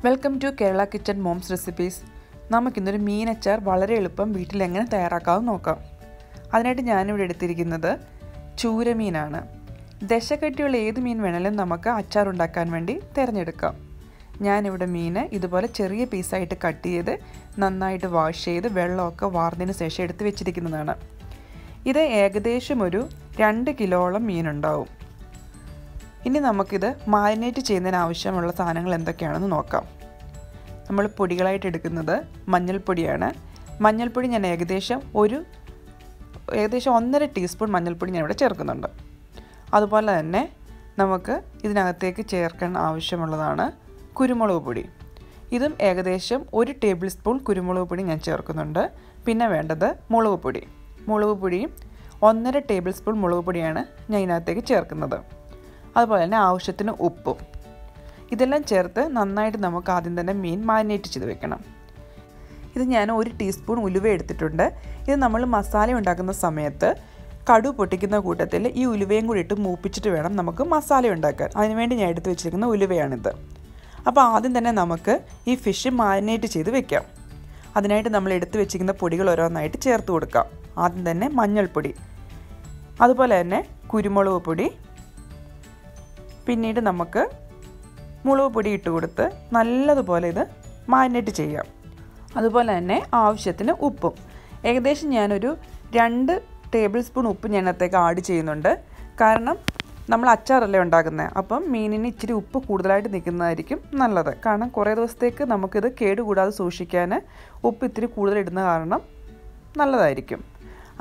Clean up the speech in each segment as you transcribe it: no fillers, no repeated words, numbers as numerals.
Welcome to Kerala kitchen mom's recipes. നമുക്കിന്നൊരു മീനച്ചാർ വളരെ എളുപ്പം വീട്ടിൽ എങ്ങനെ തയ്യാറാക്കാമെന്ന് നോക്കാം. അതിനായിട്ട് ഞാനിവിടെ എടുത്തിരിക്കുന്നത് ചൂരമീനാണ്. ദശകട്ടിയുള്ള ഏത് മീൻ വേണമെങ്കിലും നമുക്ക് അച്ചാർ ഉണ്ടാക്കാൻ വേണ്ടി തിരഞ്ഞെടുക്കാം. ഞാനിവിടെ മീൻ ഇതുപോലെ ചെറിയ പീസായിട്ട് കട്ട് ചെയ്ത് നന്നായിട്ട് വാഷ് ചെയ്ത് വെള്ളമൊക്കെ വാർന്നതിന് ശേഷം എടുത്ത് വെച്ചിരിക്കുന്നതാണ്. ഇത് ഏകദേശം ഒരു 2 കിലോളം മീനുണ്ടാവും. ഇനി നമുക്കിത് മാരിനേറ്റ് ചെയ്യുന്നതിന് ആവശ്യമുള്ള സാധനങ്ങൾ എന്തൊക്കെയാണെന്ന് നോക്കാം. നമ്മൾ പൊടികളായിട്ട് എടുക്കുന്നത് മഞ്ഞൾപ്പൊടിയാണ്. മഞ്ഞൾപ്പൊടി ഞാൻ ഏകദേശം 1.5 ടീസ്പൂൺ മഞ്ഞൾപ്പൊടി ഞാൻ ഇവിടെ ചേർക്കുന്നുണ്ട്. അതുപോലെ തന്നെ നമുക്ക് ഇതിനകത്തേക്ക് ചേർക്കാൻ ആവശ്യമുള്ളതാണ് കുരുമുളക് പൊടി. ഇതും ഏകദേശം 1 ടേബിൾ സ്പൂൺ കുരുമുളക് പൊടി ഞാൻ ചേർക്കുന്നുണ്ട്. പിന്നെ വേണ്ടത് മുളക് പൊടിയും 1.5 ടേബിൾ സ്പൂൺ മുളക് പൊടിയാണ് ഞാൻ ഇതിനകത്തേക്ക് ചേർക്കുന്നത്. അതുപോലെ തന്നെ ആവശ്യത്തിന് ഉപ്പും. ഇതെല്ലാം ചേർത്ത് നന്നായിട്ട് നമുക്ക് ആദ്യം തന്നെ മീൻ മാരിനേറ്റ് ചെയ്ത് വെക്കണം. ഇത് ഞാൻ 1 ടീസ്പൂൺ ഉലുവ എടുത്തിട്ടുണ്ട്. ഇത് നമ്മൾ മസാല ഉണ്ടാക്കുന്ന സമയത്ത് കടു പൊട്ടിക്കുന്ന കൂട്ടത്തിൽ ഈ ഉലുവയും കൂടി ഇട്ട് മൂപ്പിച്ചിട്ട് വേണം നമുക്ക് മസാല ഉണ്ടാക്കാൻ. അതിനുവേണ്ടി ഞാൻ എടുത്ത് വെച്ചിരിക്കുന്ന ഉലുവയാണിത്. അപ്പോൾ ആദ്യം തന്നെ നമുക്ക് ഈ ഫിഷ് മാരിനേറ്റ് ചെയ്ത് വെക്കാം. അതിനായിട്ട് നമ്മൾ എടുത്ത് വെച്ചിരിക്കുന്ന പൊടികൾ ഓരോന്നായിട്ട് ചേർത്ത് കൊടുക്കാം. ആദ്യം തന്നെ മഞ്ഞൾപ്പൊടി, അതുപോലെ തന്നെ കുരുമുളക് പൊടി, പിന്നീട് നമുക്ക് മുളക് പൊടി ഇട്ട് കൊടുത്ത് നല്ലതുപോലെ ഇത് മാരിനേറ്റ് ചെയ്യാം. അതുപോലെ തന്നെ ആവശ്യത്തിന് ഉപ്പും. ഏകദേശം ഞാനൊരു 2 ടേബിൾ സ്പൂൺ ഉപ്പ് ഞാനകത്തേക്ക് ആഡ് ചെയ്യുന്നുണ്ട്. കാരണം നമ്മൾ അച്ചാറല്ലേ ഉണ്ടാക്കുന്നത്. അപ്പം മീനിന് ഇച്ചിരി ഉപ്പ് കൂടുതലായിട്ട് നിൽക്കുന്നതായിരിക്കും നല്ലത്. കാരണം കുറേ ദിവസത്തേക്ക് നമുക്കിത് കേടുകൂടാതെ സൂക്ഷിക്കാൻ ഉപ്പ് ഇത്തിരി കൂടുതൽ ഇടുന്ന കാരണം നല്ലതായിരിക്കും.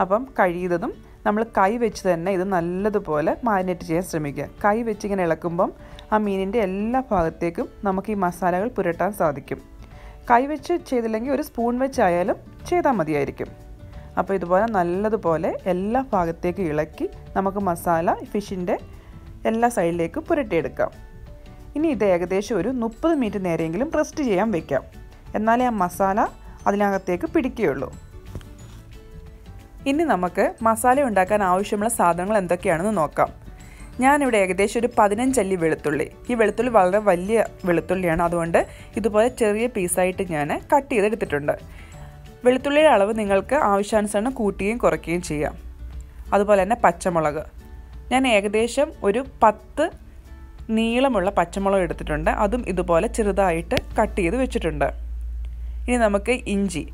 അപ്പം കഴിയുന്നതും നമ്മൾ കൈ വെച്ച് തന്നെ ഇത് നല്ലതുപോലെ മാരിനേറ്റ് ചെയ്യാൻ ശ്രമിക്കുക. കൈ വെച്ച് ഇങ്ങനെ ഇളക്കുമ്പം ആ മീനിൻ്റെ എല്ലാ ഭാഗത്തേക്കും നമുക്ക് ഈ മസാലകൾ പുരട്ടാൻ സാധിക്കും. കൈ വെച്ച് ചെയ്തില്ലെങ്കിൽ ഒരു സ്പൂൺ വെച്ചായാലും ചെയ്താൽ മതിയായിരിക്കും. അപ്പോൾ ഇതുപോലെ നല്ലതുപോലെ എല്ലാ ഭാഗത്തേക്കും ഇളക്കി നമുക്ക് മസാല ഫിഷിൻ്റെ എല്ലാ സൈഡിലേക്കും പുരട്ടിയെടുക്കാം. ഇനി ഇത് ഏകദേശം ഒരു 30 മിനിറ്റ് നേരെയെങ്കിലും റെസ്റ്റ് ചെയ്യാൻ വയ്ക്കാം. എന്നാലേ ആ മസാല അതിനകത്തേക്ക് പിടിക്കുകയുള്ളൂ. ഇനി നമുക്ക് മസാല ഉണ്ടാക്കാൻ ആവശ്യമുള്ള സാധനങ്ങൾ എന്തൊക്കെയാണെന്ന് നോക്കാം. ഞാനിവിടെ ഏകദേശം ഒരു 15 അല്ലി വെളുത്തുള്ളി. ഈ വെളുത്തുള്ളി വളരെ വലിയ വെളുത്തുള്ളിയാണ്. അതുകൊണ്ട് ഇതുപോലെ ചെറിയ പീസായിട്ട് ഞാൻ കട്ട് ചെയ്തെടുത്തിട്ടുണ്ട്. വെളുത്തുള്ളിയുടെ അളവ് നിങ്ങൾക്ക് ആവശ്യാനുസരണം കൂട്ടുകയും കുറയ്ക്കുകയും ചെയ്യാം. അതുപോലെ തന്നെ പച്ചമുളക്. ഞാൻ ഏകദേശം ഒരു 10 നീളമുള്ള പച്ചമുളക് എടുത്തിട്ടുണ്ട്. അതും ഇതുപോലെ ചെറുതായിട്ട് കട്ട് ചെയ്ത് വെച്ചിട്ടുണ്ട്. ഇനി നമുക്ക് ഇഞ്ചി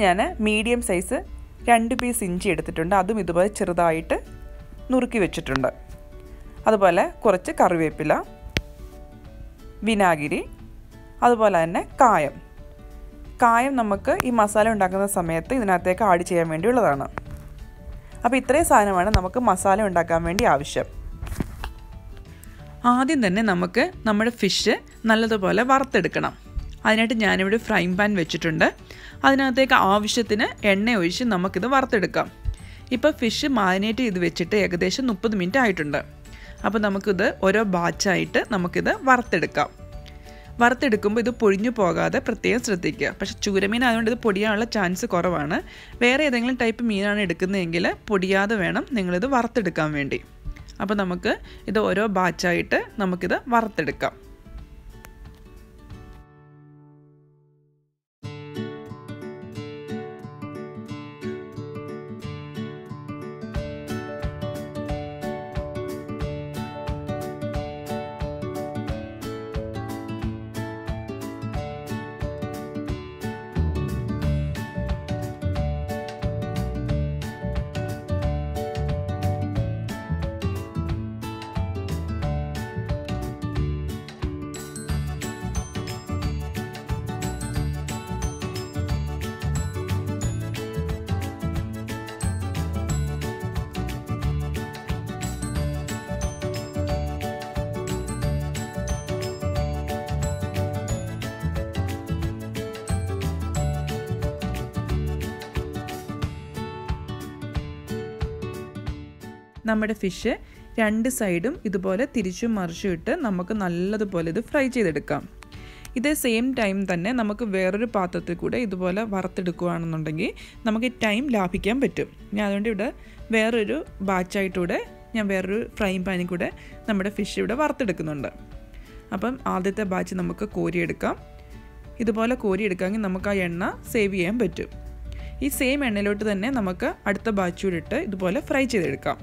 ഞാൻ മീഡിയം സൈസ് 2 പീസ് ഇഞ്ചി എടുത്തിട്ടുണ്ട്. അതും ഇതുപോലെ ചെറുതായിട്ട് നുറുക്കി വെച്ചിട്ടുണ്ട്. അതുപോലെ കുറച്ച് കറിവേപ്പില, വിനാഗിരി, അതുപോലെ തന്നെ കായം നമുക്ക് ഈ മസാല ഉണ്ടാക്കുന്ന സമയത്ത് ഇതിനകത്തേക്ക് ആഡ് ചെയ്യാൻ വേണ്ടിയുള്ളതാണ്. അപ്പോൾ ഇത്രയും സാധനമാണ് നമുക്ക് മസാല ഉണ്ടാക്കാൻ വേണ്ടി ആവശ്യം. ആദ്യം തന്നെ നമുക്ക് നമ്മുടെ ഫിഷ് നല്ലതുപോലെ വറുത്തെടുക്കണം. അതിനായിട്ട് ഞാനിവിടെ ഫ്രൈ പാൻ വെച്ചിട്ടുണ്ട്. അതിനകത്തേക്ക് ആവശ്യത്തിന് എണ്ണ ഒഴിച്ച് നമുക്കിത് വറുത്തെടുക്കാം. ഇപ്പോൾ ഫിഷ് മാരിനേറ്റ് ചെയ്ത് വെച്ചിട്ട് ഏകദേശം 30 മിനിറ്റ് ആയിട്ടുണ്ട്. അപ്പോൾ നമുക്കിത് ഓരോ ബാച്ചായിട്ട് നമുക്കിത് വറുത്തെടുക്കുമ്പോൾ ഇത് പൊഴിഞ്ഞു പോകാതെ പ്രത്യേകം ശ്രദ്ധിക്കുക. പക്ഷേ ചൂരമീൻ ആയതുകൊണ്ട് ഇത് പൊടിയാനുള്ള ചാൻസ് കുറവാണ്. വേറെ ഏതെങ്കിലും ടൈപ്പ് മീനാണ് എടുക്കുന്നതെങ്കിൽ പൊടിയാതെ വേണം നിങ്ങളിത് വറുത്തെടുക്കാൻ വേണ്ടി. അപ്പോൾ നമുക്ക് ഇത് ഓരോ ബാച്ചായിട്ട് നമുക്കിത് വറുത്തെടുക്കാം. നമ്മുടെ ഫിഷ് 2 സൈഡും ഇതുപോലെ തിരിച്ചും മറിച്ചും ഇട്ട് നമുക്ക് നല്ലതുപോലെ ഇത് ഫ്രൈ ചെയ്തെടുക്കാം. ഇതേ സെയിം ടൈം തന്നെ നമുക്ക് വേറൊരു പാത്രത്തിൽ കൂടെ ഇതുപോലെ വറുത്തെടുക്കുകയാണെന്നുണ്ടെങ്കിൽ നമുക്ക് ടൈം ലാഭിക്കാൻ പറ്റും. ഞാൻ അതുകൊണ്ട് ഇവിടെ വേറൊരു ബാച്ചായിട്ടൂടെ ഞാൻ വേറൊരു ഫ്രൈ പാനിൽ കൂടെ നമ്മുടെ ഫിഷ് ഇവിടെ വറുത്തെടുക്കുന്നുണ്ട്. അപ്പം ആദ്യത്തെ ബാച്ച് നമുക്ക് കോരിയെടുക്കാം. ഇതുപോലെ കോരിയെടുക്കാമെങ്കിൽ നമുക്ക് ആ എണ്ണ സേവ് ചെയ്യാൻ പറ്റും. ഈ സെയിം എണ്ണയിലോട്ട് തന്നെ നമുക്ക് അടുത്ത ബാച്ച് കൂടി ഇട്ട് ഇതുപോലെ ഫ്രൈ ചെയ്തെടുക്കാം.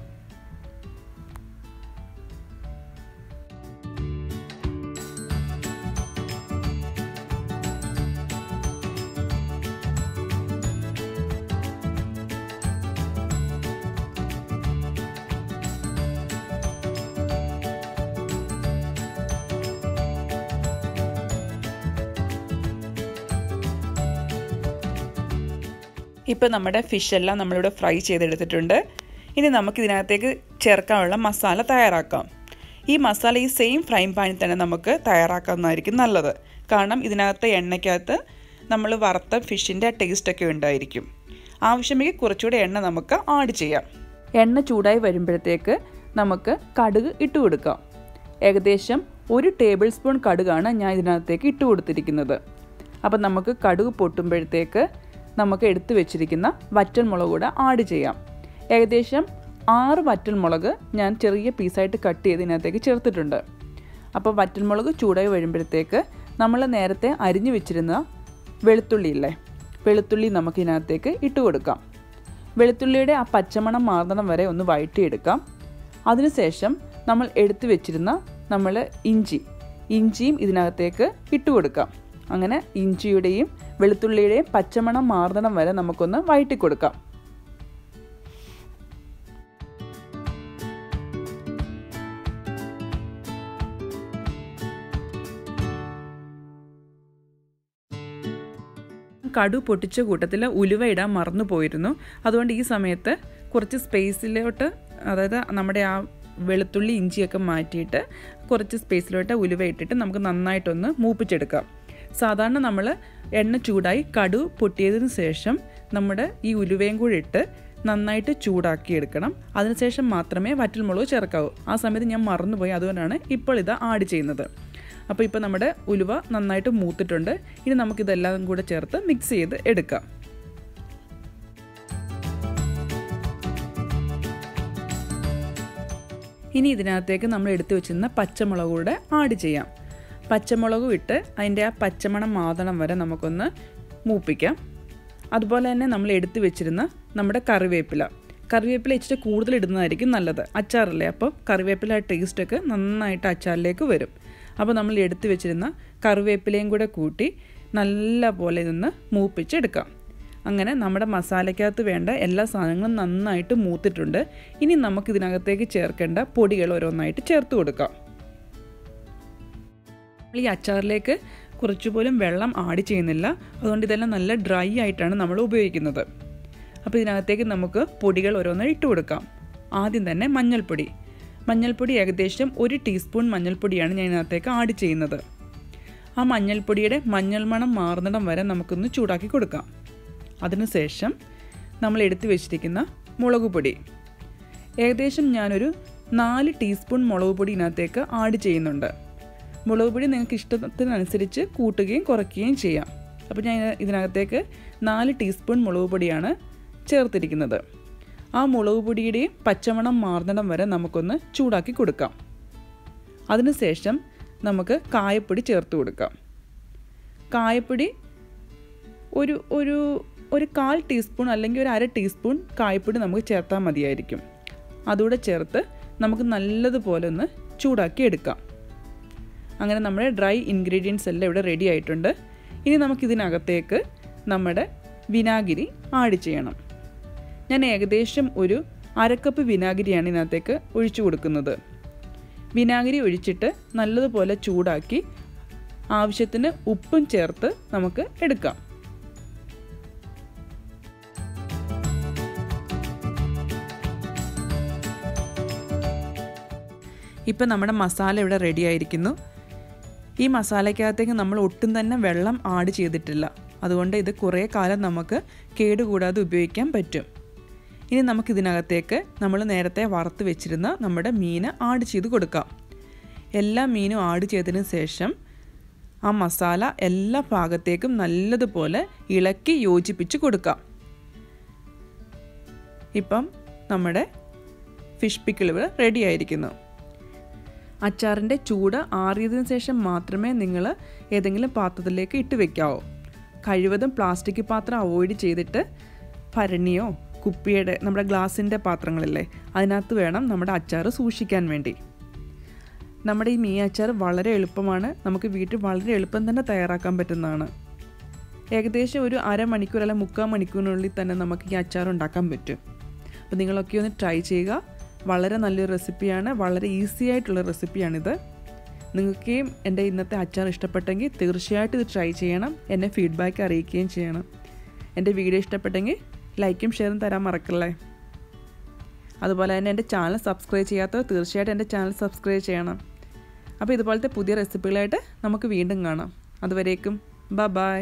ഇപ്പോൾ നമ്മുടെ ഫിഷെല്ലാം നമ്മളിവിടെ ഫ്രൈ ചെയ്തെടുത്തിട്ടുണ്ട്. ഇനി നമുക്കിതിനകത്തേക്ക് ചേർക്കാനുള്ള മസാല തയ്യാറാക്കാം. ഈ മസാല ഈ സെയിം ഫ്രൈ പാനിൽ തന്നെ നമുക്ക് തയ്യാറാക്കാവുന്നതായിരിക്കും നല്ലത്. കാരണം ഇതിനകത്ത് എണ്ണയ്ക്കകത്ത് നമ്മൾ വറുത്ത ഫിഷിൻ്റെ ടേസ്റ്റൊക്കെ ഉണ്ടായിരിക്കും. ആവശ്യമെങ്കിൽ കുറച്ചുകൂടെ എണ്ണ നമുക്ക് ആഡ് ചെയ്യാം. എണ്ണ ചൂടായി വരുമ്പോഴത്തേക്ക് നമുക്ക് കടുക് ഇട്ട് കൊടുക്കാം. ഏകദേശം 1 ടേബിൾ സ്പൂൺ കടുകാണ് ഞാൻ ഇതിനകത്തേക്ക് ഇട്ട് കൊടുത്തിരിക്കുന്നത്. അപ്പം നമുക്ക് കടുക് പൊട്ടുമ്പോഴത്തേക്ക് നമുക്ക് എടുത്തു വെച്ചിരിക്കുന്ന വറ്റൽമുളക് കൂടെ ആഡ് ചെയ്യാം. ഏകദേശം 6 വറ്റൽമുളക് ഞാൻ ചെറിയ പീസായിട്ട് കട്ട് ചെയ്ത് ഇതിനകത്തേക്ക് ചേർത്തിട്ടുണ്ട്. അപ്പോൾ വറ്റൽമുളക് ചൂടായി വരുമ്പോഴത്തേക്ക് നമ്മൾ നേരത്തെ അരിഞ്ഞു വെച്ചിരുന്ന വെളുത്തുള്ളിയില്ലേ, വെളുത്തുള്ളി നമുക്ക് ഇതിനകത്തേക്ക് ഇട്ട് കൊടുക്കാം. വെളുത്തുള്ളിയുടെ ആ പച്ചമണം മാറുന്നിടം വരെ ഒന്ന് വഴറ്റിയെടുക്കാം. അതിനുശേഷം നമ്മൾ എടുത്തു വെച്ചിരുന്ന ഇഞ്ചിയും ഇതിനകത്തേക്ക് ഇട്ട് കൊടുക്കാം. അങ്ങനെ ഇഞ്ചിയുടെയും വെളുത്തുള്ളിയുടെയും പച്ചമണം മാറുന്നിടം വരെ നമുക്കൊന്ന് വഴറ്റി കൊടുക്കാം. കടുക് പൊട്ടിച്ച കൂട്ടത്തിൽ ഉലുവ ഇടാൻ മറന്നു പോയിരുന്നു. അതുകൊണ്ട് ഈ സമയത്ത് കുറച്ച് സ്പേസിലോട്ട്, അതായത് നമ്മുടെ ആ വെളുത്തുള്ളി ഇഞ്ചിയൊക്കെ മാറ്റിയിട്ട് കുറച്ച് സ്പേസിലോട്ട് ഉലുവ ഇട്ടിട്ട് നമുക്ക് നന്നായിട്ടൊന്ന് മൂപ്പിച്ചെടുക്കാം. സാധാരണ നമ്മൾ എണ്ണ ചൂടായി കടുക് പൊട്ടിയതിന് ശേഷം നമ്മുടെ ഈ ഉലുവയും കൂടി ഇട്ട് നന്നായിട്ട് ചൂടാക്കിയെടുക്കണം. അതിനുശേഷം മാത്രമേ വറ്റൽമുളക് ചേർക്കാവൂ. ആ സമയത്ത് ഞാൻ മറന്നുപോയി, അതുകൊണ്ടാണ് ഇപ്പോൾ ഇത് ആഡ് ചെയ്യുന്നത്. അപ്പോൾ ഇപ്പോൾ നമ്മുടെ ഉലുവ നന്നായിട്ട് മൂത്തിട്ടുണ്ട്. ഇനി നമുക്കിതെല്ലാം കൂടെ ചേർത്ത് മിക്സ് ചെയ്ത് എടുക്കാം. ഇനി ഇതിനകത്തേക്ക് നമ്മൾ എടുത്തു വെച്ചിരുന്ന പച്ചമുളക് കൂടെ ആഡ് ചെയ്യാം. പച്ചമുളകും ഇട്ട് അതിൻ്റെ ആ പച്ചമണം മാറണം വരെ നമുക്കൊന്ന് മൂപ്പിക്കാം. അതുപോലെ തന്നെ നമ്മൾ എടുത്തു വെച്ചിരുന്ന നമ്മുടെ കറിവേപ്പില ഇച്ചിരി കൂടുതൽ ഇടുന്നതായിരിക്കും നല്ലത്. അച്ചാറല്ലേ, അപ്പോൾ കറിവേപ്പില ടേസ്റ്റൊക്കെ നന്നായിട്ട് അച്ചാറിലേക്ക് വരും. അപ്പോൾ നമ്മൾ എടുത്തു വെച്ചിരുന്ന കറിവേപ്പിലയും കൂടെ കൂട്ടി നല്ല പോലെ ഇതൊന്ന് മൂപ്പിച്ചെടുക്കാം. അങ്ങനെ നമ്മുടെ മസാലയ്ക്കകത്ത് വേണ്ട എല്ലാ സാധനങ്ങളും നന്നായിട്ട് മൂത്തിട്ടുണ്ട്. ഇനി നമുക്കിതിനകത്തേക്ക് ചേർക്കേണ്ട പൊടികൾ ഓരോന്നായിട്ട് ചേർത്ത് കൊടുക്കാം. ഈ അച്ചാറിലേക്ക് കുറച്ചുപോലും വെള്ളം ആഡ് ചെയ്യുന്നില്ല. അതുകൊണ്ട് ഇതെല്ലാം നല്ല ഡ്രൈ ആയിട്ടാണ് നമ്മൾ ഉപയോഗിക്കുന്നത്. അപ്പോൾ ഇതിനകത്തേക്ക് നമുക്ക് പൊടികൾ ഓരോന്നായി ഇട്ട് കൊടുക്കാം. ആദ്യം തന്നെ മഞ്ഞൾപ്പൊടി ഏകദേശം 1 ടീസ്പൂൺ മഞ്ഞൾപ്പൊടിയാണ് ഞാൻ ഇതിനകത്തേക്ക് ആഡ് ചെയ്യുന്നത്. ആ മഞ്ഞൾപ്പൊടിയുടെ മഞ്ഞൾ മണം മാറുന്നിടം വരെ നമുക്കൊന്ന് ചൂടാക്കി കൊടുക്കാം. അതിനുശേഷം നമ്മൾ എടുത്തു വെച്ചിരിക്കുന്ന മുളക് പൊടി, ഏകദേശം ഞാനൊരു 4 ടീസ്പൂൺ മുളക് പൊടി ഇതിനകത്തേക്ക് ആഡ് ചെയ്യുന്നുണ്ട്. മുളക് പൊടി നിങ്ങൾക്ക് ഇഷ്ടത്തിനനുസരിച്ച് കൂട്ടുകയും കുറയ്ക്കുകയും ചെയ്യാം. അപ്പോൾ ഞാൻ ഇതിനകത്തേക്ക് 4 ടീസ്പൂൺ മുളക് പൊടിയാണ് ചേർത്തിരിക്കുന്നത്. ആ മുളക് പൊടിയുടെയും പച്ചമണം മാറുന്നിടം വരെ നമുക്കൊന്ന് ചൂടാക്കി കൊടുക്കാം. അതിനുശേഷം നമുക്ക് കായപ്പൊടി ചേർത്ത് കൊടുക്കാം. കായപ്പൊടി ഒരു 1/4 ടീസ്പൂൺ അല്ലെങ്കിൽ ഒരു 1/2 ടീസ്പൂൺ കായപ്പൊടി നമുക്ക് ചേർത്താൽ മതിയായിരിക്കും. അതുകൂടെ ചേർത്ത് നമുക്ക് നല്ലതുപോലെ ഒന്ന് ചൂടാക്കി എടുക്കാം. അങ്ങനെ നമ്മുടെ ഡ്രൈ ഇൻഗ്രീഡിയൻസ് എല്ലാം ഇവിടെ റെഡി ആയിട്ടുണ്ട്. ഇനി നമുക്കിതിനകത്തേക്ക് നമ്മുടെ വിനാഗിരി ആഡ് ചെയ്യണം. ഞാൻ ഏകദേശം ഒരു 1/2 കപ്പ് വിനാഗിരിയാണ് ഇതിനകത്തേക്ക് ഒഴിച്ചു കൊടുക്കുന്നത്. വിനാഗിരി ഒഴിച്ചിട്ട് നല്ലതുപോലെ ചൂടാക്കി ആവശ്യത്തിന് ഉപ്പും ചേർത്ത് നമുക്ക് എടുക്കാം. ഇപ്പം നമ്മുടെ മസാല ഇവിടെ റെഡി ആയിരിക്കുന്നു. ഈ മസാലയ്ക്കകത്തേക്ക് നമ്മൾ ഒട്ടും തന്നെ വെള്ളം ആഡ് ചെയ്തിട്ടില്ല. അതുകൊണ്ട് ഇത് കുറേ കാലം നമുക്ക് കേടുകൂടാതെ ഉപയോഗിക്കാൻ പറ്റും. ഇനി നമുക്കിതിനകത്തേക്ക് നമ്മൾ നേരത്തെ വറുത്ത് വെച്ചിരുന്ന നമ്മുടെ മീൻ ആഡ് ചെയ്ത് കൊടുക്കാം. എല്ലാ മീനും ആഡ് ചെയ്തതിന് ശേഷം ആ മസാല എല്ലാ ഭാഗത്തേക്കും നല്ലതുപോലെ ഇളക്കി യോജിപ്പിച്ച് കൊടുക്കാം. ഇപ്പം നമ്മുടെ ഫിഷ് പിക്കിൾ ഇവിടെ റെഡി ആയിരിക്കുന്നു. അച്ചാറിൻ്റെ ചൂട് ആറിയതിനു ശേഷം മാത്രമേ നിങ്ങൾ ഏതെങ്കിലും പാത്രത്തിലേക്ക് ഇട്ട് വെക്കാവൂ. കഴിവതും പ്ലാസ്റ്റിക് പാത്രം അവോയ്ഡ് ചെയ്തിട്ട് ഭരണിയോ കുപ്പിയുടെ നമ്മുടെ ഗ്ലാസിൻ്റെ പാത്രങ്ങളില്ലേ അതിനകത്ത് വേണം നമ്മുടെ അച്ചാർ സൂക്ഷിക്കാൻ വേണ്ടി. നമ്മുടെ ഈ മീൻ അച്ചാർ വളരെ എളുപ്പമാണ്. നമുക്ക് വീട്ടിൽ വളരെ എളുപ്പം തന്നെ തയ്യാറാക്കാൻ പറ്റുന്നതാണ്. ഏകദേശം ഒരു അരമണിക്കൂർ അല്ലെങ്കിൽ 3/4 മണിക്കൂറിനുള്ളിൽ തന്നെ നമുക്ക് ഈ അച്ചാർ ഉണ്ടാക്കാൻ പറ്റും. അപ്പോൾ നിങ്ങളൊക്കെ ഒന്ന് ട്രൈ ചെയ്യുക. വളരെ നല്ലൊരു റെസിപ്പിയാണ്, വളരെ ഈസി ആയിട്ടുള്ള റെസിപ്പിയാണിത്. നിങ്ങൾക്ക് എൻ്റെ ഇന്നത്തെ അച്ചാർ ഇഷ്ടപ്പെട്ടെങ്കിൽ തീർച്ചയായിട്ടും ഇത് ട്രൈ ചെയ്യണം. എന്നെ ഫീഡ്ബാക്ക് അറിയിക്കുകയും ചെയ്യണം. എൻ്റെ വീഡിയോ ഇഷ്ടപ്പെട്ടെങ്കിൽ ലൈക്കും ഷെയറും തരാൻ മറക്കല്ലേ. അതുപോലെ തന്നെ എൻ്റെ ചാനൽ സബ്സ്ക്രൈബ് ചെയ്യാത്തവർ തീർച്ചയായിട്ടും എൻ്റെ ചാനൽ സബ്സ്ക്രൈബ് ചെയ്യണം. അപ്പോൾ ഇതുപോലത്തെ പുതിയ റെസിപ്പികളായിട്ട് നമുക്ക് വീണ്ടും കാണാം. അതുവരേക്കും ബൈ.